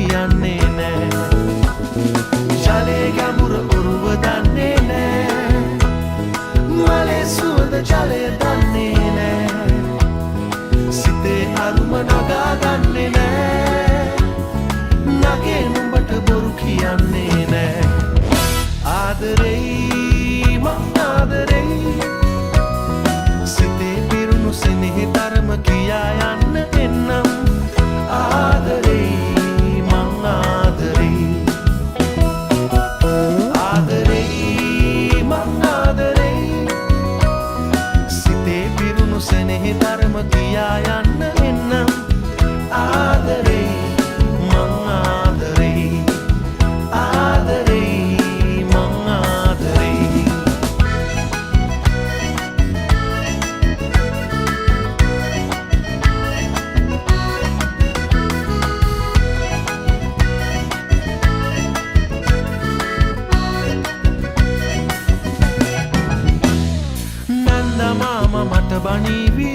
කියන්නේ නෑ ජලයේ ගැඹුර ඔරුව දන්නේ නෑ මලේ සුවඳ ජලය දන්නේ නෑ සිතේ අරුම නගා ගන්නේ නෑ නගේ නුඹට බොරු කියන්නේ නෑ ආදරෙයි මං ආදරෙයි සිතේ පිරුණු සෙනෙහි තරම කියා යන්න එන්නම් ආදරෙයි මං ආදරෙයි ආදරෙයි මං ආදරෙයි සිතේ පිරුණු සෙනෙහි තරම කියා යන්න එන්නම් ආදරෙයි මං ආදරෙයි ආදරෙයි මං ආදරෙයි නන්ද මාම මට බනීවි